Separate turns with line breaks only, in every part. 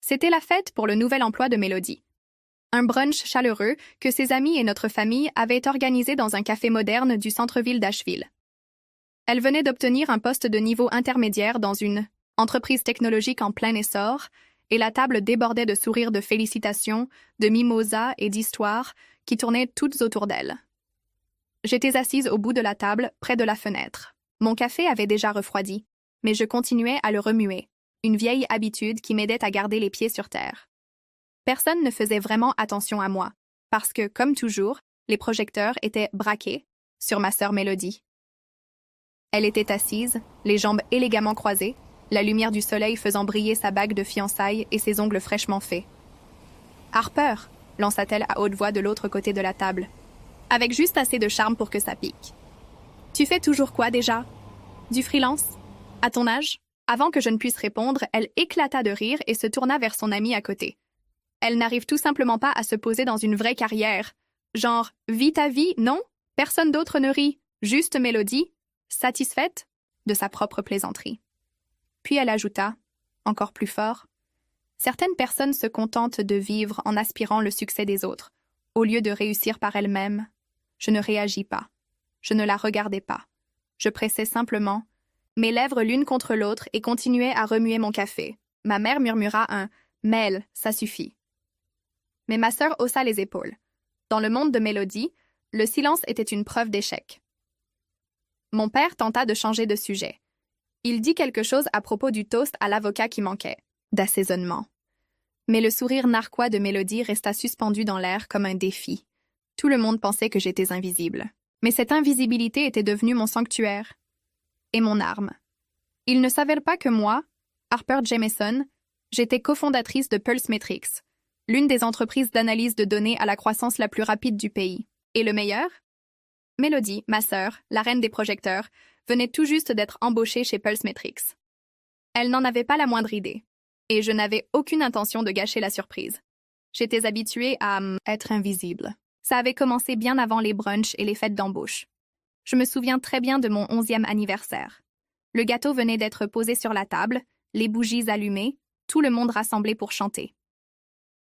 C'était la fête pour le nouvel emploi de Mélodie. Un brunch chaleureux que ses amis et notre famille avaient organisé dans un café moderne du centre-ville d'Asheville. Elle venait d'obtenir un poste de niveau intermédiaire dans une entreprise technologique en plein essor, et la table débordait de sourires de félicitations, de mimosas et d'histoires qui tournaient toutes autour d'elle. J'étais assise au bout de la table, près de la fenêtre. Mon café avait déjà refroidi, mais je continuais à le remuer, une vieille habitude qui m'aidait à garder les pieds sur terre. Personne ne faisait vraiment attention à moi, parce que, comme toujours, les projecteurs étaient braqués sur ma sœur Mélodie. Elle était assise, les jambes élégamment croisées, la lumière du soleil faisant briller sa bague de fiançailles et ses ongles fraîchement faits. « Harper !» lança-t-elle à haute voix de l'autre côté de la table, avec juste assez de charme pour que ça pique. « Tu fais toujours quoi déjà? Du freelance? À ton âge ?» Avant que je ne puisse répondre, elle éclata de rire et se tourna vers son amie à côté. Elle n'arrive tout simplement pas à se poser dans une vraie carrière. Genre, vis ta vie, non? Personne d'autre ne rit. Juste Mélodie, satisfaite de sa propre plaisanterie. Puis elle ajouta, encore plus fort, « Certaines personnes se contentent de vivre en aspirant le succès des autres, au lieu de réussir par elles-mêmes. » Je ne réagis pas. Je ne la regardais pas. Je pressais simplement mes lèvres l'une contre l'autre et continuais à remuer mon café. Ma mère murmura un « Mel, ça suffit ». Mais ma sœur haussa les épaules. Dans le monde de Mélodie, le silence était une preuve d'échec. Mon père tenta de changer de sujet. Il dit quelque chose à propos du toast à l'avocat qui manquait, d'assaisonnement. Mais le sourire narquois de Mélodie resta suspendu dans l'air comme un défi. Tout le monde pensait que j'étais invisible. Mais cette invisibilité était devenue mon sanctuaire et mon arme. Ils ne savaient pas que moi, Harper Jameson, j'étais cofondatrice de Pulse Metrics, l'une des entreprises d'analyse de données à la croissance la plus rapide du pays. Et le meilleur? Mélodie, ma sœur, la reine des projecteurs, venait tout juste d'être embauchée chez Pulse Metrics. Elle n'en avait pas la moindre idée, et je n'avais aucune intention de gâcher la surprise. J'étais habituée à être invisible. Ça avait commencé bien avant les brunchs et les fêtes d'embauche. Je me souviens très bien de mon 11e anniversaire. Le gâteau venait d'être posé sur la table, les bougies allumées, tout le monde rassemblé pour chanter.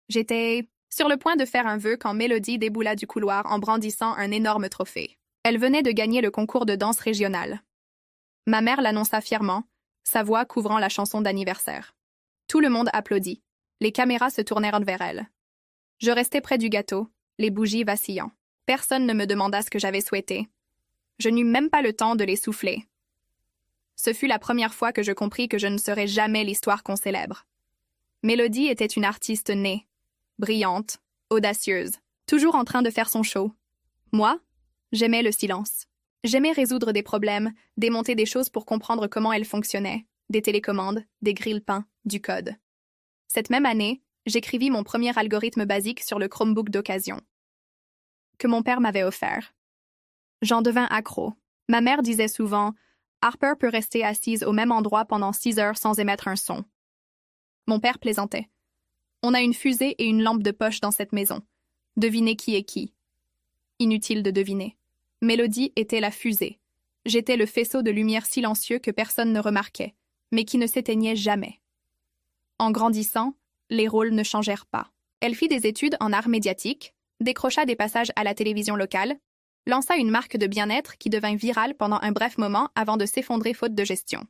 J'étais sur le point de faire un vœu quand Mélodie déboula du couloir en brandissant un énorme trophée. Elle venait de gagner le concours de danse régional. Ma mère l'annonça fièrement, sa voix couvrant la chanson d'anniversaire. Tout le monde applaudit. Les caméras se tournèrent vers elle. Je restais près du gâteau, les bougies vacillant. Personne ne me demanda ce que j'avais souhaité. Je n'eus même pas le temps de les souffler. Ce fut la première fois que je compris que je ne serais jamais l'histoire qu'on célèbre. Mélodie était une artiste née, brillante, audacieuse, toujours en train de faire son show. Moi, j'aimais le silence. J'aimais résoudre des problèmes, démonter des choses pour comprendre comment elles fonctionnaient, des télécommandes, des grille-pains, du code. Cette même année, j'écrivis mon premier algorithme basique sur le Chromebook d'occasion, que mon père m'avait offert. J'en devins accro. Ma mère disait souvent « Harper peut rester assise au même endroit pendant 6 heures sans émettre un son. » Mon père plaisantait. « On a une fusée et une lampe de poche dans cette maison. Devinez qui est qui. » Inutile de deviner. Mélodie était la fusée. J'étais le faisceau de lumière silencieux que personne ne remarquait, mais qui ne s'éteignait jamais. En grandissant, les rôles ne changèrent pas. Elle fit des études en arts médiatiques, décrocha des passages à la télévision locale, lança une marque de bien-être qui devint virale pendant un bref moment avant de s'effondrer faute de gestion.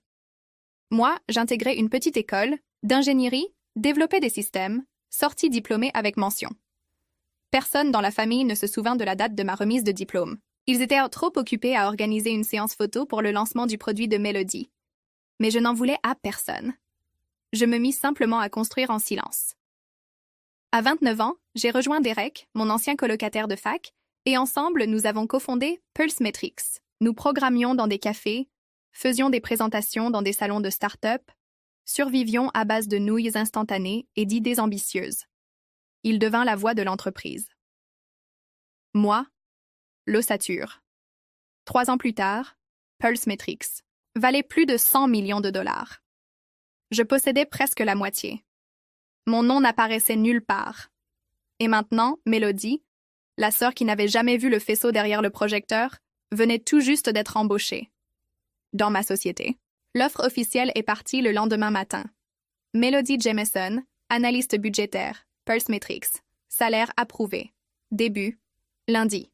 Moi, j'intégrais une petite école d'ingénierie, développais des systèmes, sortis diplômée avec mention. Personne dans la famille ne se souvint de la date de ma remise de diplôme. Ils étaient trop occupés à organiser une séance photo pour le lancement du produit de Mélodie. Mais je n'en voulais à personne. Je me mis simplement à construire en silence. À 29 ans, j'ai rejoint Derek, mon ancien colocataire de fac, et ensemble, nous avons cofondé Pulse Metrics. Nous programmions dans des cafés, faisions des présentations dans des salons de start-up, survivions à base de nouilles instantanées et d'idées ambitieuses. Il devint la voix de l'entreprise. Moi, l'ossature. 3 ans plus tard, Pulse Metrics valait plus de 100 millions de dollars. Je possédais presque la moitié. Mon nom n'apparaissait nulle part. Et maintenant, Mélodie, la sœur qui n'avait jamais vu le faisceau derrière le projecteur, venait tout juste d'être embauchée. Dans ma société. L'offre officielle est partie le lendemain matin. Mélodie Jameson, Analyste budgétaire, Pulsemetrics. Salaire approuvé. Début, lundi.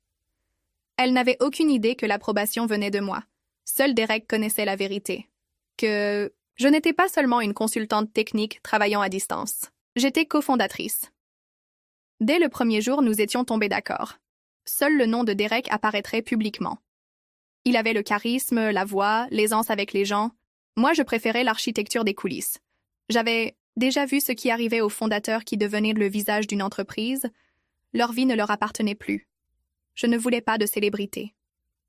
Elle n'avait aucune idée que l'approbation venait de moi. Seul Derek connaissait la vérité. Que je n'étais pas seulement une consultante technique travaillant à distance. J'étais cofondatrice. Dès le premier jour, nous étions tombés d'accord. Seul le nom de Derek apparaîtrait publiquement. Il avait le charisme, la voix, l'aisance avec les gens. Moi, je préférais l'architecture des coulisses. J'avais déjà vu ce qui arrivait aux fondateurs qui devenaient le visage d'une entreprise. Leur vie ne leur appartenait plus. Je ne voulais pas de célébrité.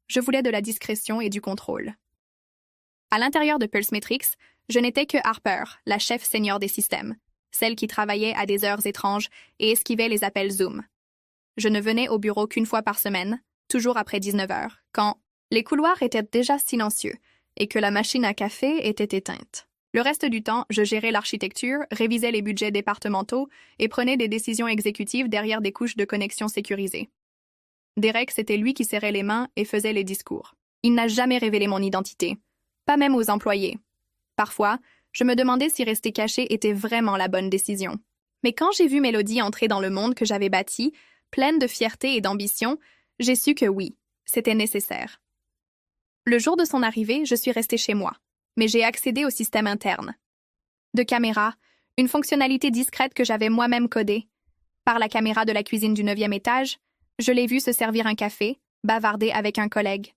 Je voulais de la discrétion et du contrôle. À l'intérieur de Pulsemetrics, je n'étais que Harper, la chef senior des systèmes, celle qui travaillait à des heures étranges et esquivait les appels Zoom. Je ne venais au bureau qu'une fois par semaine, toujours après 19 heures, quand les couloirs étaient déjà silencieux et que la machine à café était éteinte. Le reste du temps, je gérais l'architecture, révisais les budgets départementaux et prenais des décisions exécutives derrière des couches de connexion sécurisées. Derek, c'était lui qui serrait les mains et faisait les discours. Il n'a jamais révélé mon identité, pas même aux employés. Parfois, je me demandais si rester caché était vraiment la bonne décision. Mais quand j'ai vu Mélodie entrer dans le monde que j'avais bâti, pleine de fierté et d'ambition, j'ai su que oui, c'était nécessaire. Le jour de son arrivée, je suis restée chez moi, mais j'ai accédé au système interne. De caméra, une fonctionnalité discrète que j'avais moi-même codée. Par la caméra de la cuisine du 9e étage, je l'ai vue se servir un café, bavarder avec un collègue.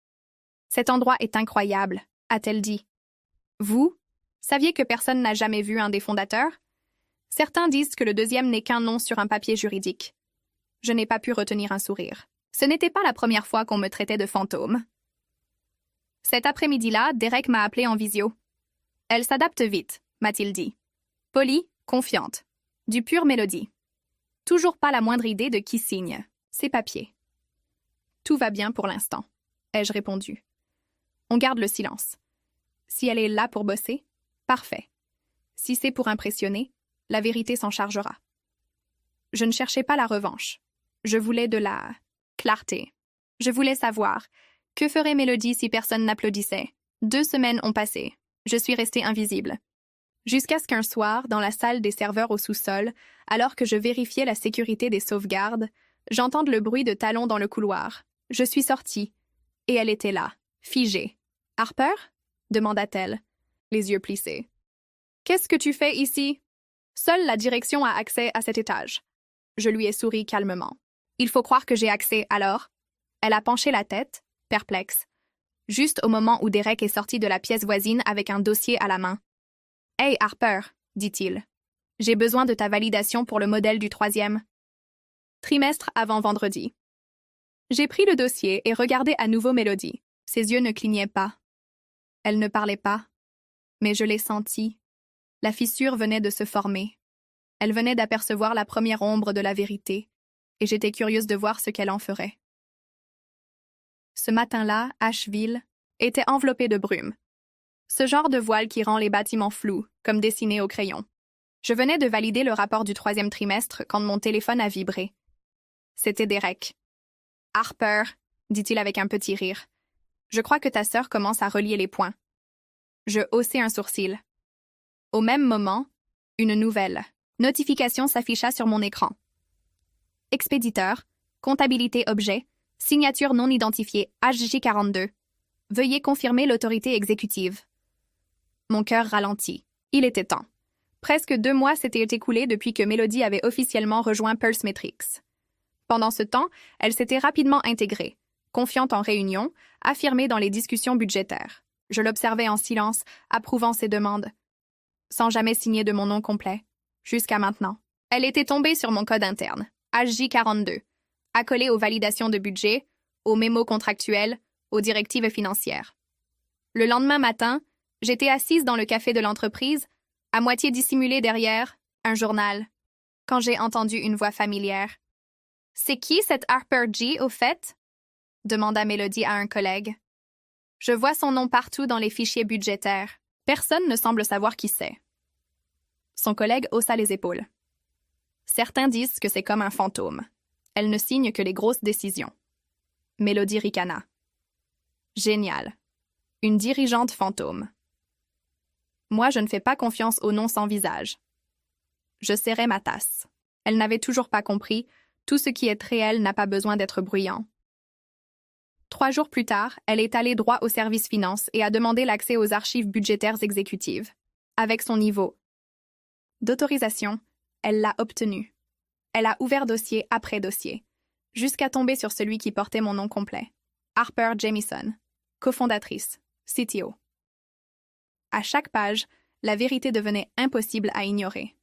« Cet endroit est incroyable », a-t-elle dit. « Vous, saviez que personne n'a jamais vu un des fondateurs? Certains disent que le deuxième n'est qu'un nom sur un papier juridique. » Je n'ai pas pu retenir un sourire. Ce n'était pas la première fois qu'on me traitait de fantôme. Cet après-midi-là, Derek m'a appelé en visio. « Elle s'adapte vite », m'a-t-il dit. Polie, confiante. Du pur Mélodie. Toujours pas la moindre idée de qui signe. Ses papiers. Tout va bien pour l'instant, ai-je répondu. On garde le silence. Si elle est là pour bosser, parfait. Si c'est pour impressionner, la vérité s'en chargera. Je ne cherchais pas la revanche. Je voulais de la clarté. Je voulais savoir, que ferait Mélodie si personne n'applaudissait? 2 semaines ont passé. Je suis restée invisible. Jusqu'à ce qu'un soir, dans la salle des serveurs au sous-sol, alors que je vérifiais la sécurité des sauvegardes, j'entende le bruit de talons dans le couloir. Je suis sortie, et elle était là, figée. « Harper ?» demanda-t-elle, les yeux plissés. « Qu'est-ce que tu fais ici? » Seule la direction a accès à cet étage. Je lui ai souri calmement. « Il faut croire que j'ai accès, alors ?» Elle a penché la tête, perplexe, juste au moment où Derek est sorti de la pièce voisine avec un dossier à la main. « Hey, Harper, » dit-il. « J'ai besoin de ta validation pour le modèle du 3e trimestre avant vendredi. » J'ai pris le dossier et regardé à nouveau Mélodie. Ses yeux ne clignaient pas. Elle ne parlait pas, mais je l'ai senti. La fissure venait de se former. Elle venait d'apercevoir la première ombre de la vérité, et j'étais curieuse de voir ce qu'elle en ferait. Ce matin-là, Asheville était enveloppé de brume. Ce genre de voile qui rend les bâtiments flous, comme dessinés au crayon. Je venais de valider le rapport du 3e trimestre quand mon téléphone a vibré. C'était Derek. « Harper, » dit-il avec un petit rire. « Je crois que ta sœur commence à relier les points. » Je haussai un sourcil. Au même moment, une nouvelle notification s'afficha sur mon écran. Expéditeur, comptabilité objet, signature non identifiée HJ42. Veuillez confirmer l'autorité exécutive. Mon cœur ralentit. Il était temps. Presque 2 mois s'étaient écoulés depuis que Mélodie avait officiellement rejoint Pulsemetrics. Pendant ce temps, elle s'était rapidement intégrée, confiante en réunion, affirmée dans les discussions budgétaires. Je l'observais en silence, approuvant ses demandes, sans jamais signer de mon nom complet. Jusqu'à maintenant. Elle était tombée sur mon code interne, HJ42, accolé aux validations de budget, aux mémos contractuels, aux directives financières. Le lendemain matin, j'étais assise dans le café de l'entreprise, à moitié dissimulée derrière un journal, quand j'ai entendu une voix familière. « C'est qui cette Harper G, au fait? » demanda Mélodie à un collègue. « Je vois son nom partout dans les fichiers budgétaires. Personne ne semble savoir qui c'est. » Son collègue haussa les épaules. « Certains disent que c'est comme un fantôme. Elle ne signe que les grosses décisions. » Mélodie ricana. « Génial. Une dirigeante fantôme. Moi, je ne fais pas confiance aux noms sans visage. » Je serrai ma tasse. Elle n'avait toujours pas compris, tout ce qui est réel n'a pas besoin d'être bruyant. 3 jours plus tard, elle est allée droit au service finance et a demandé l'accès aux archives budgétaires exécutives. Avec son niveau d'autorisation, elle l'a obtenu. Elle a ouvert dossier après dossier, jusqu'à tomber sur celui qui portait mon nom complet. Harper Jamieson, cofondatrice, CTO. À chaque page, la vérité devenait impossible à ignorer.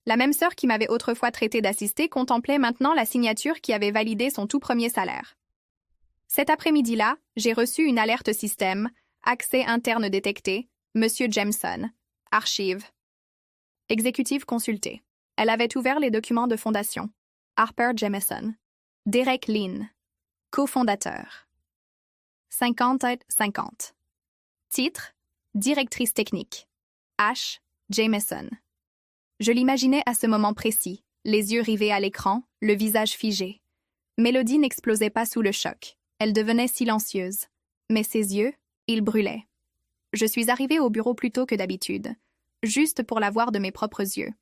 La même sœur qui m'avait autrefois traité d'assistée contemplait maintenant la signature qui avait validé son tout premier salaire. Cet après-midi-là, j'ai reçu une alerte système, accès interne détecté, Monsieur Jameson, archive. Exécutive consultée. Elle avait ouvert les documents de fondation. Harper Jamieson. Derek Lynn, cofondateur. 50-50. Titre, directrice technique. H. Jameson. Je l'imaginais à ce moment précis, les yeux rivés à l'écran, le visage figé. Mélodie n'explosait pas sous le choc. Elle devenait silencieuse. Mais ses yeux, ils brûlaient. Je suis arrivée au bureau plus tôt que d'habitude, juste pour la voir de mes propres yeux.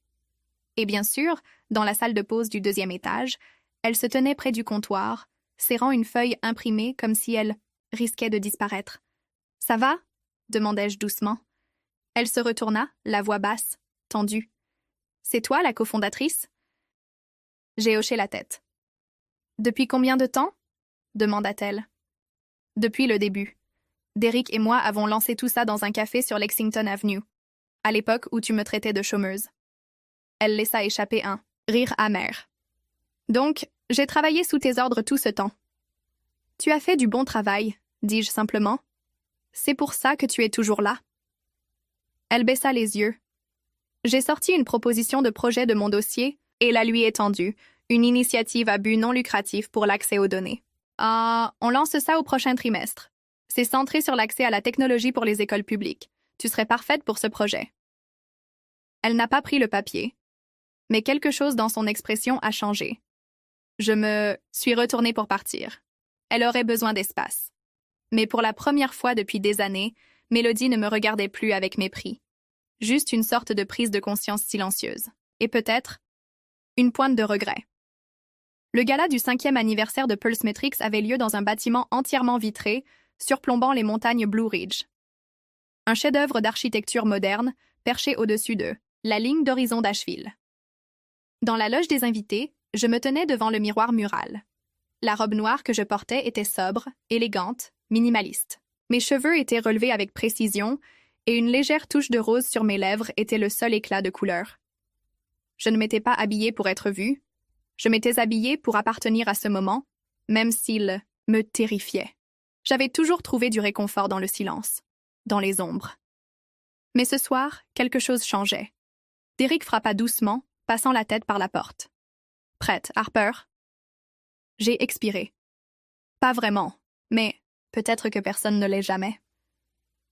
Et bien sûr, dans la salle de pause du 2e étage, elle se tenait près du comptoir, serrant une feuille imprimée comme si elle risquait de disparaître. « Ça va » demandai-je doucement. Elle se retourna, la voix basse, tendue. « C'est toi, la cofondatrice » J'ai hoché la tête. « Depuis combien de temps » demanda-t-elle. « Depuis le début. Derek et moi avons lancé tout ça dans un café sur Lexington Avenue, à l'époque où tu me traitais de chômeuse. » Elle laissa échapper un rire amer. « Donc, j'ai travaillé sous tes ordres tout ce temps. »« Tu as fait du bon travail, » dis-je simplement. « C'est pour ça que tu es toujours là. » Elle baissa les yeux. J'ai sorti une proposition de projet de mon dossier et la lui ai tendue, une initiative à but non lucratif pour l'accès aux données. On lance ça au prochain trimestre. C'est centré sur l'accès à la technologie pour les écoles publiques. Tu serais parfaite pour ce projet. Elle n'a pas pris le papier, mais quelque chose dans son expression a changé. Je me suis retournée pour partir. Elle aurait besoin d'espace. Mais pour la première fois depuis des années, Mélodie ne me regardait plus avec mépris. Juste une sorte de prise de conscience silencieuse. Et peut-être une pointe de regret. Le gala du 5e anniversaire de Pulse Metrics avait lieu dans un bâtiment entièrement vitré, surplombant les montagnes Blue Ridge. Un chef-d'œuvre d'architecture moderne, perché au-dessus de la ligne d'horizon d'Asheville. Dans la loge des invités, je me tenais devant le miroir mural. La robe noire que je portais était sobre, élégante, minimaliste. Mes cheveux étaient relevés avec précision et une légère touche de rose sur mes lèvres était le seul éclat de couleur. Je ne m'étais pas habillée pour être vue. Je m'étais habillée pour appartenir à ce moment, même s'il me terrifiait. J'avais toujours trouvé du réconfort dans le silence, dans les ombres. Mais ce soir, quelque chose changeait. Derek frappa doucement, passant la tête par la porte. « Prête, Harper ?» J'ai expiré. Pas vraiment, mais peut-être que personne ne l'est jamais.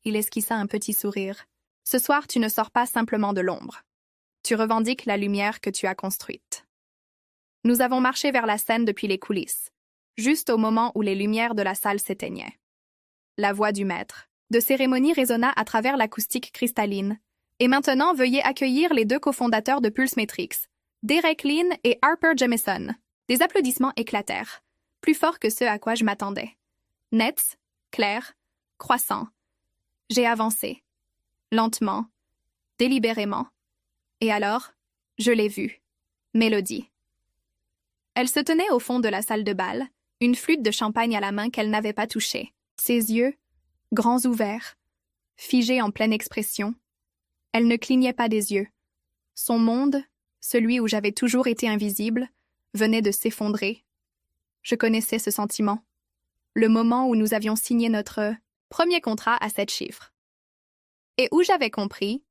Il esquissa un petit sourire. « Ce soir, tu ne sors pas simplement de l'ombre. Tu revendiques la lumière que tu as construite. » Nous avons marché vers la scène depuis les coulisses, juste au moment où les lumières de la salle s'éteignaient. La voix du maître de cérémonie résonna à travers l'acoustique cristalline. « Et maintenant, veuillez accueillir les 2 cofondateurs de Pulse Metrics, Derek Lynn et Harper Jamieson. » Des applaudissements éclatèrent, plus forts que ceux à quoi je m'attendais. Nets, clairs, croissants. J'ai avancé, lentement, délibérément. Et alors, je l'ai vue, Mélodie. Elle se tenait au fond de la salle de bal, une flûte de champagne à la main qu'elle n'avait pas touchée. Ses yeux, grands ouverts, figés en pleine expression. Elle ne clignait pas des yeux. Son monde, celui où j'avais toujours été invisible, venait de s'effondrer. Je connaissais ce sentiment. Le moment où nous avions signé notre premier contrat à 7 chiffres. Et où j'avais compris,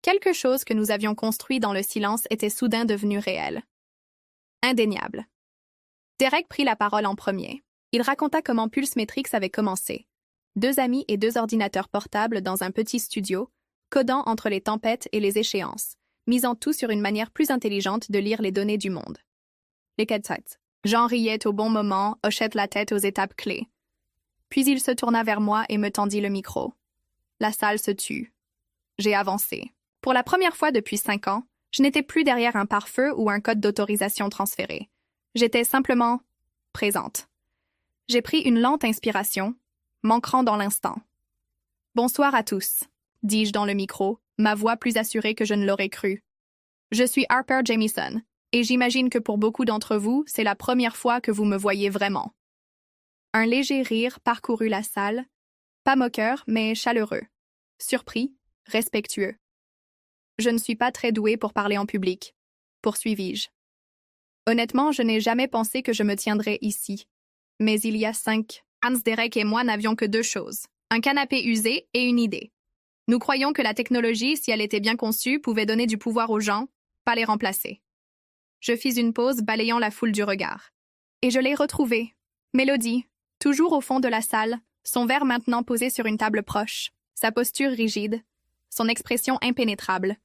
quelque chose que nous avions construit dans le silence était soudain devenu réel. Indéniable. Derek prit la parole en premier. Il raconta comment Pulse Metrics avait commencé. 2 amis et 2 ordinateurs portables dans un petit studio, codant entre les tempêtes et les échéances, misant tout sur une manière plus intelligente de lire les données du monde. Les sites. Jean riait au bon moment, hochait la tête aux étapes clés. Puis il se tourna vers moi et me tendit le micro. La salle se tut. J'ai avancé. Pour la première fois depuis 5 ans, Je n'étais plus derrière un pare-feu ou un code d'autorisation transféré. J'étais simplement présente. J'ai pris une lente inspiration, m'ancrant dans l'instant. « Bonsoir à tous », dis-je dans le micro, ma voix plus assurée que je ne l'aurais cru. Je suis Harper Jamieson, et j'imagine que pour beaucoup d'entre vous, c'est la première fois que vous me voyez vraiment. Un léger rire parcourut la salle, pas moqueur, mais chaleureux, surpris, respectueux. Je ne suis pas très douée pour parler en public, poursuivis-je. Honnêtement, je n'ai jamais pensé que je me tiendrais ici. Mais il y a 5, Hans Derek et moi n'avions que 2 choses, un canapé usé et une idée. Nous croyions que la technologie, si elle était bien conçue, pouvait donner du pouvoir aux gens, pas les remplacer. Je fis une pause, balayant la foule du regard. Et je l'ai retrouvée. Mélodie, toujours au fond de la salle, son verre maintenant posé sur une table proche, sa posture rigide, son expression impénétrable,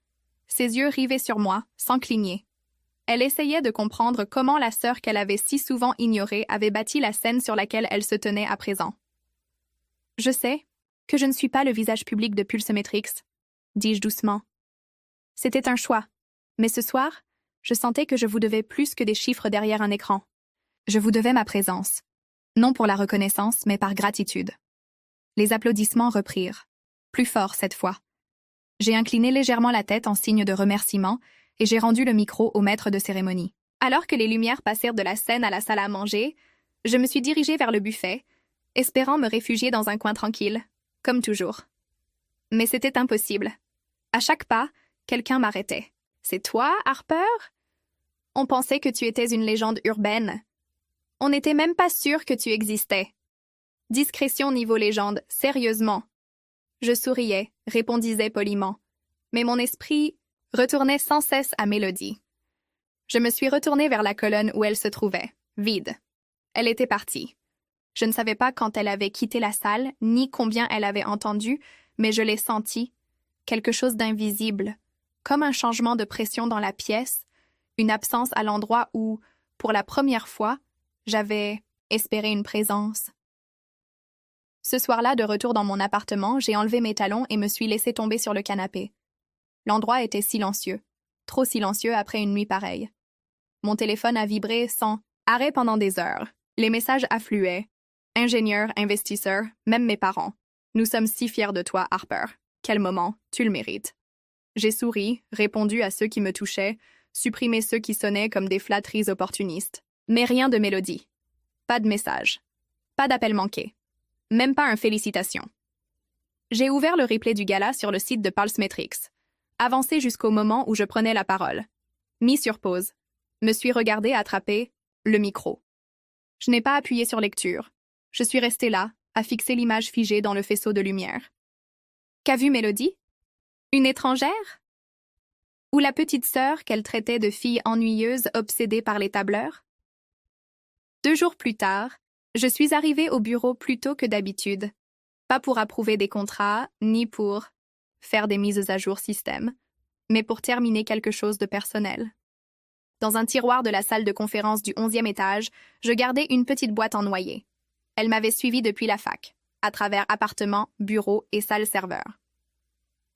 ses yeux rivés sur moi, sans cligner. Elle essayait de comprendre comment la sœur qu'elle avait si souvent ignorée avait bâti la scène sur laquelle elle se tenait à présent. « Je sais que je ne suis pas le visage public de Pulsemetrix, » dis-je doucement. « C'était un choix, mais ce soir, je sentais que je vous devais plus que des chiffres derrière un écran. Je vous devais ma présence, non pour la reconnaissance, mais par gratitude. » Les applaudissements reprirent, plus fort cette fois. J'ai incliné légèrement la tête en signe de remerciement et j'ai rendu le micro au maître de cérémonie. Alors que les lumières passèrent de la scène à la salle à manger, je me suis dirigée vers le buffet, espérant me réfugier dans un coin tranquille, comme toujours. Mais c'était impossible. À chaque pas, quelqu'un m'arrêtait. « C'est toi, Harper? On pensait que tu étais une légende urbaine. On n'était même pas sûr que tu existais. » Discrétion niveau légende, sérieusement. Je souriais, répondisais poliment. Mais mon esprit retournait sans cesse à Mélodie. Je me suis retournée vers la colonne où elle se trouvait, vide. Elle était partie. Je ne savais pas quand elle avait quitté la salle, ni combien elle avait entendu, mais je l'ai senti, quelque chose d'invisible, comme un changement de pression dans la pièce, une absence à l'endroit où, pour la première fois, j'avais espéré une présence. Ce soir-là, de retour dans mon appartement, j'ai enlevé mes talons et me suis laissé tomber sur le canapé. L'endroit était silencieux, trop silencieux après une nuit pareille. Mon téléphone a vibré sans arrêt pendant des heures. Les messages affluaient. Ingénieurs, investisseurs, même mes parents. Nous sommes si fiers de toi, Harper. Quel moment, tu le mérites. J'ai souri, répondu à ceux qui me touchaient, supprimé ceux qui sonnaient comme des flatteries opportunistes. Mais rien de mélodie. Pas de message. Pas d'appel manqué. Même pas un félicitation. J'ai ouvert le replay du gala sur le site de Pulsemetrix. Avancé jusqu'au moment où je prenais la parole. Mis sur pause. Me suis regardé attraper le micro. Je n'ai pas appuyé sur lecture. Je suis restée là, à fixer l'image figée dans le faisceau de lumière. Qu'a vu Mélodie? Une étrangère? Ou la petite sœur qu'elle traitait de fille ennuyeuse obsédée par les tableurs? 2 jours plus tard, je suis arrivée au bureau plus tôt que d'habitude. Pas pour approuver des contrats, ni pour faire des mises à jour système, mais pour terminer quelque chose de personnel. Dans un tiroir de la salle de conférence du 11e étage, je gardais une petite boîte en noyer. Elle m'avait suivie depuis la fac, à travers appartements, bureaux et salles serveurs.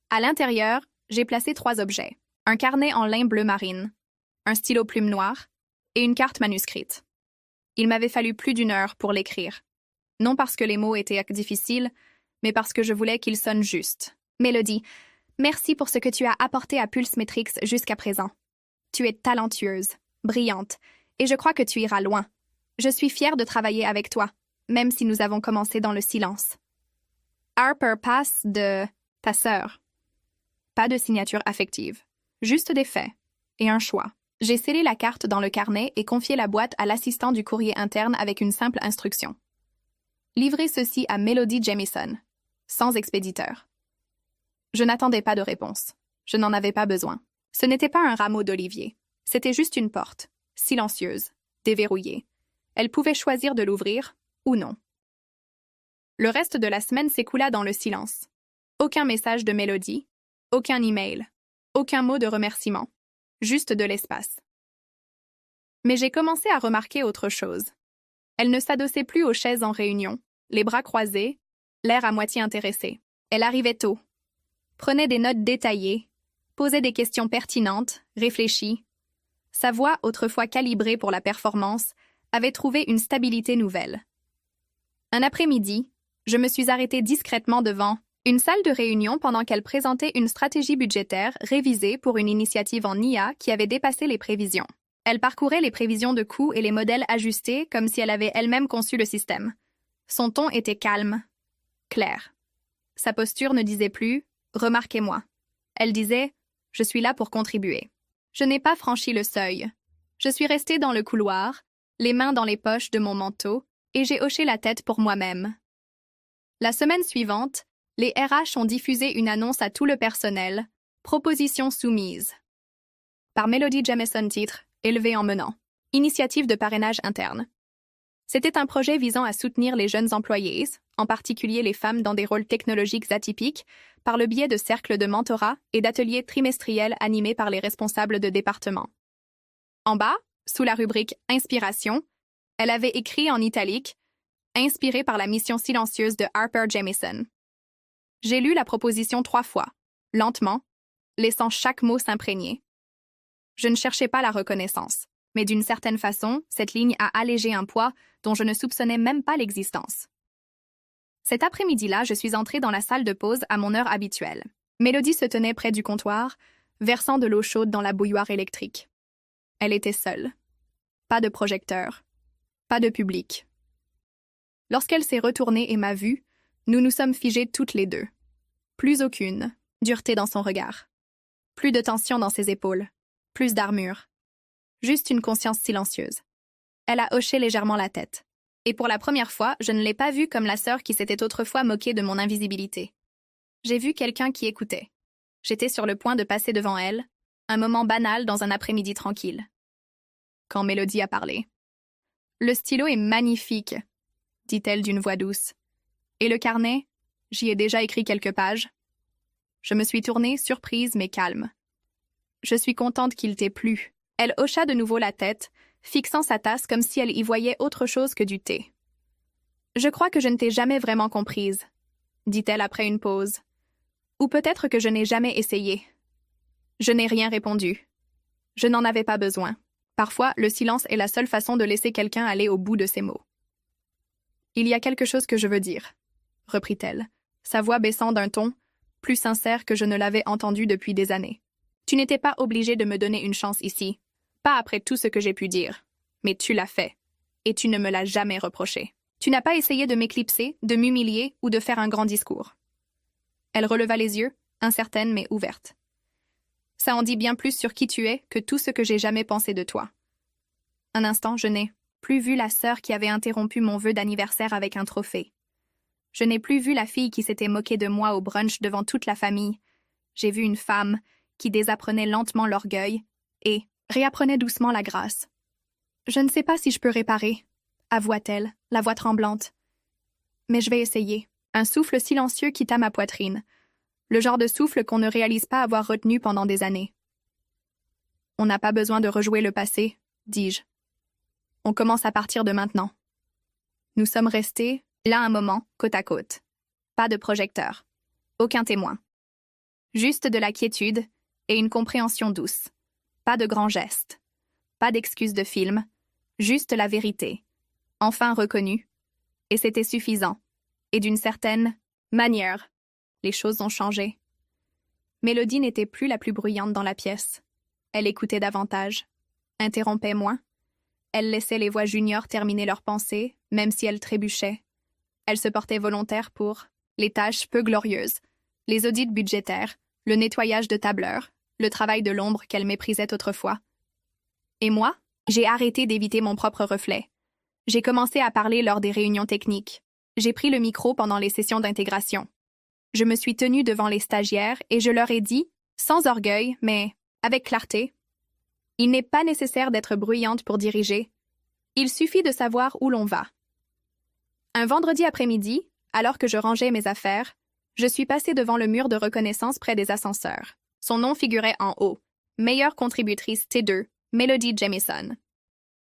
À l'intérieur, j'ai placé 3 objets. Un carnet en lin bleu marine, un stylo plume noir et une carte manuscrite. Il m'avait fallu plus d'1 heure pour l'écrire. Non parce que les mots étaient difficiles, mais parce que je voulais qu'ils sonnent justes. Mélodie, merci pour ce que tu as apporté à Pulsemetrix jusqu'à présent. Tu es talentueuse, brillante, et je crois que tu iras loin. Je suis fière de travailler avec toi, même si nous avons commencé dans le silence. Harper passe de ta sœur. Pas de signature affective, juste des faits et un choix. J'ai scellé la carte dans le carnet et confié la boîte à l'assistant du courrier interne avec une simple instruction. Livrez ceci à Mélodie Jamieson, sans expéditeur. Je n'attendais pas de réponse. Je n'en avais pas besoin. Ce n'était pas un rameau d'olivier. C'était juste une porte, silencieuse, déverrouillée. Elle pouvait choisir de l'ouvrir ou non. Le reste de la semaine s'écoula dans le silence. Aucun message de Mélodie, aucun email, aucun mot de remerciement, juste de l'espace. Mais j'ai commencé à remarquer autre chose. Elle ne s'adossait plus aux chaises en réunion, les bras croisés, l'air à moitié intéressé. Elle arrivait tôt, prenait des notes détaillées, posait des questions pertinentes, réfléchies. Sa voix, autrefois calibrée pour la performance, avait trouvé une stabilité nouvelle. Un après-midi, je me suis arrêtée discrètement devant une salle de réunion pendant qu'elle présentait une stratégie budgétaire révisée pour une initiative en IA qui avait dépassé les prévisions. Elle parcourait les prévisions de coûts et les modèles ajustés comme si elle avait elle-même conçu le système. Son ton était calme, clair. Sa posture ne disait plus « Remarquez-moi ». Elle disait « Je suis là pour contribuer ». Je n'ai pas franchi le seuil. Je suis restée dans le couloir, les mains dans les poches de mon manteau, et j'ai hoché la tête pour moi-même. La semaine suivante, les RH ont diffusé une annonce à tout le personnel, proposition soumise. Par Melody Jamieson titre, élevé en menant. Initiative de parrainage interne. C'était un projet visant à soutenir les jeunes employés, en particulier les femmes dans des rôles technologiques atypiques, par le biais de cercles de mentorat et d'ateliers trimestriels animés par les responsables de département. En bas, sous la rubrique Inspiration, elle avait écrit en italique « Inspirée par la mission silencieuse de Harper Jamieson ». J'ai lu la proposition 3 fois, lentement, laissant chaque mot s'imprégner. Je ne cherchais pas la reconnaissance, mais d'une certaine façon, cette ligne a allégé un poids dont je ne soupçonnais même pas l'existence. Cet après-midi-là, je suis entrée dans la salle de pause à mon heure habituelle. Mélodie se tenait près du comptoir, versant de l'eau chaude dans la bouilloire électrique. Elle était seule. Pas de projecteur. Pas de public. Lorsqu'elle s'est retournée et m'a vue, nous nous sommes figés toutes les deux. Plus aucune dureté dans son regard. Plus de tension dans ses épaules. Plus d'armure. Juste une conscience silencieuse. Elle a hoché légèrement la tête. Et pour la première fois, je ne l'ai pas vue comme la sœur qui s'était autrefois moquée de mon invisibilité. J'ai vu quelqu'un qui écoutait. J'étais sur le point de passer devant elle, un moment banal dans un après-midi tranquille. Quand Mélodie a parlé. « Le stylo est magnifique », dit-elle d'une voix douce. « Et le carnet, j'y ai déjà écrit quelques pages. » Je me suis tournée, surprise mais calme. « Je suis contente qu'il t'ait plu. » Elle hocha de nouveau la tête, fixant sa tasse comme si elle y voyait autre chose que du thé. « Je crois que je ne t'ai jamais vraiment comprise, » dit-elle après une pause. « Ou peut-être que je n'ai jamais essayé. » Je n'ai rien répondu. Je n'en avais pas besoin. Parfois, le silence est la seule façon de laisser quelqu'un aller au bout de ses mots. « Il y a quelque chose que je veux dire, » reprit-elle, sa voix baissant d'un ton plus sincère que je ne l'avais entendu depuis des années. « Tu n'étais pas obligé de me donner une chance ici, pas après tout ce que j'ai pu dire, mais tu l'as fait, et tu ne me l'as jamais reproché. Tu n'as pas essayé de m'éclipser, de m'humilier ou de faire un grand discours. » Elle releva les yeux, incertaine mais ouverte. « Ça en dit bien plus sur qui tu es que tout ce que j'ai jamais pensé de toi. » Un instant, je n'ai plus vu la sœur qui avait interrompu mon vœu d'anniversaire avec un trophée. Je n'ai plus vu la fille qui s'était moquée de moi au brunch devant toute la famille. J'ai vu une femme qui désapprenait lentement l'orgueil et réapprenait doucement la grâce. « Je ne sais pas si je peux réparer, » avoua-t-elle, la voix tremblante. « Mais je vais essayer. » Un souffle silencieux quitta ma poitrine, le genre de souffle qu'on ne réalise pas avoir retenu pendant des années. « On n'a pas besoin de rejouer le passé, » dis-je. « On commence à partir de maintenant. » Nous sommes restés, là un moment, côte à côte. Pas de projecteur. Aucun témoin. Juste de la quiétude et une compréhension douce. Pas de grands gestes. Pas d'excuses de film. Juste la vérité. Enfin reconnue. Et c'était suffisant. Et d'une certaine manière, les choses ont changé. Mélodie n'était plus la plus bruyante dans la pièce. Elle écoutait davantage. Interrompait moins. Elle laissait les voix juniors terminer leurs pensées, même si elles trébuchaient. Elle se portait volontaire pour les tâches peu glorieuses, les audits budgétaires, le nettoyage de tableurs, le travail de l'ombre qu'elle méprisait autrefois. Et moi, j'ai arrêté d'éviter mon propre reflet. J'ai commencé à parler lors des réunions techniques. J'ai pris le micro pendant les sessions d'intégration. Je me suis tenue devant les stagiaires et je leur ai dit, sans orgueil, mais avec clarté, « Il n'est pas nécessaire d'être bruyante pour diriger. Il suffit de savoir où l'on va. » Un vendredi après-midi, alors que je rangeais mes affaires, je suis passée devant le mur de reconnaissance près des ascenseurs. Son nom figurait en haut. Meilleure contributrice T2, Melody Jamieson.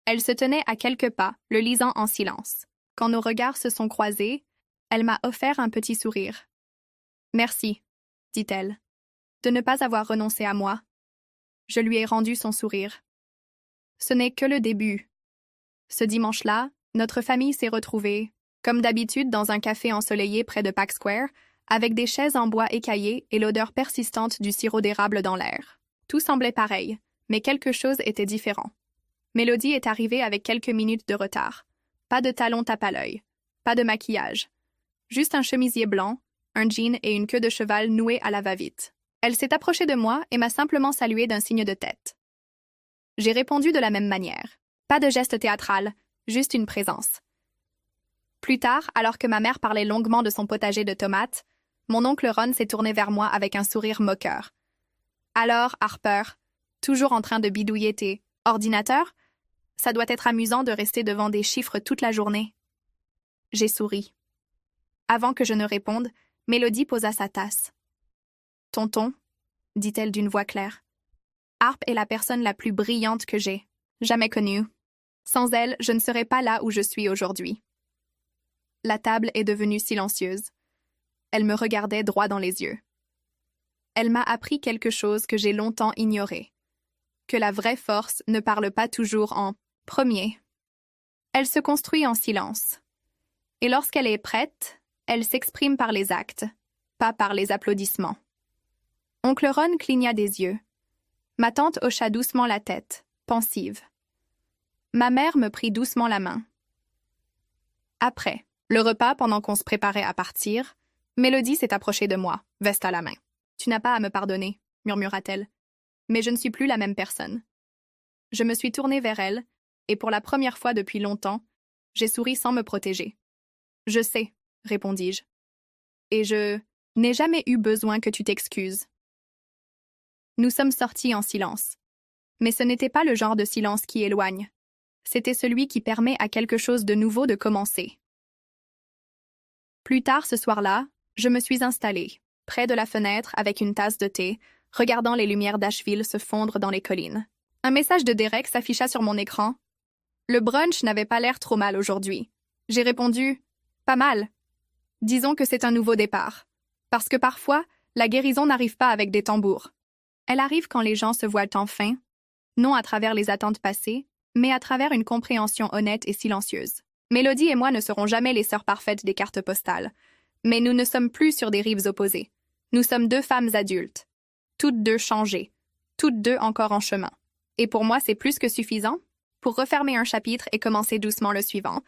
Elle se tenait à quelques pas, le lisant en silence. Quand nos regards se sont croisés, elle m'a offert un petit sourire. « Merci », dit-elle. de ne pas avoir renoncé à moi. Je lui ai rendu son sourire. Ce n'est que le début. Ce dimanche-là, notre famille s'est retrouvée, comme d'habitude dans un café ensoleillé près de Pack Square, avec des chaises en bois écaillées et l'odeur persistante du sirop d'érable dans l'air. Tout semblait pareil, mais quelque chose était différent. Mélodie est arrivée avec quelques minutes de retard. Pas de talons tape à l'œil, pas de maquillage. Juste un chemisier blanc, un jean et une queue de cheval nouée à la va-vite. Elle s'est approchée de moi et m'a simplement salué d'un signe de tête. J'ai répondu de la même manière. Pas de geste théâtral, juste une présence. Plus tard, alors que ma mère parlait longuement de son potager de tomates, mon oncle Ron s'est tourné vers moi avec un sourire moqueur. « Alors, Harper, toujours en train de bidouiller tes ordinateurs? Ça doit être amusant de rester devant des chiffres toute la journée. » J'ai souri. Avant que je ne réponde, Mélodie posa sa tasse. « Tonton, » dit-elle d'une voix claire, « Harp est la personne la plus brillante que j'ai jamais connue. Sans elle, je ne serais pas là où je suis aujourd'hui. » La table est devenue silencieuse. Elle me regardait droit dans les yeux. Elle m'a appris quelque chose que j'ai longtemps ignoré. Que la vraie force ne parle pas toujours en premier. Elle se construit en silence. Et lorsqu'elle est prête, elle s'exprime par les actes, pas par les applaudissements. Oncle Ron cligna des yeux. Ma tante hocha doucement la tête, pensive. Ma mère me prit doucement la main. Après, le repas pendant qu'on se préparait à partir, Mélodie s'est approchée de moi, veste à la main. « Tu n'as pas à me pardonner, » murmura-t-elle. Mais je ne suis plus la même personne. Je me suis tournée vers elle, et pour la première fois depuis longtemps, j'ai souri sans me protéger. « Je sais, » répondis-je. « Et je n'ai jamais eu besoin que tu t'excuses. » Nous sommes sortis en silence. Mais ce n'était pas le genre de silence qui éloigne. C'était celui qui permet à quelque chose de nouveau de commencer. Plus tard ce soir-là, je me suis installée, près de la fenêtre avec une tasse de thé, regardant les lumières d'Asheville se fondre dans les collines. Un message de Derek s'afficha sur mon écran. Le brunch n'avait pas l'air trop mal aujourd'hui. J'ai répondu « Pas mal. Disons que c'est un nouveau départ. Parce que parfois, la guérison n'arrive pas avec des tambours. Elle arrive quand les gens se voient enfin, non à travers les attentes passées, mais à travers une compréhension honnête et silencieuse. Mélodie et moi ne serons jamais les sœurs parfaites des cartes postales, mais nous ne sommes plus sur des rives opposées. Nous sommes deux femmes adultes, toutes deux changées, toutes deux encore en chemin. Et pour moi, c'est plus que suffisant. Pour refermer un chapitre et commencer doucement le suivant,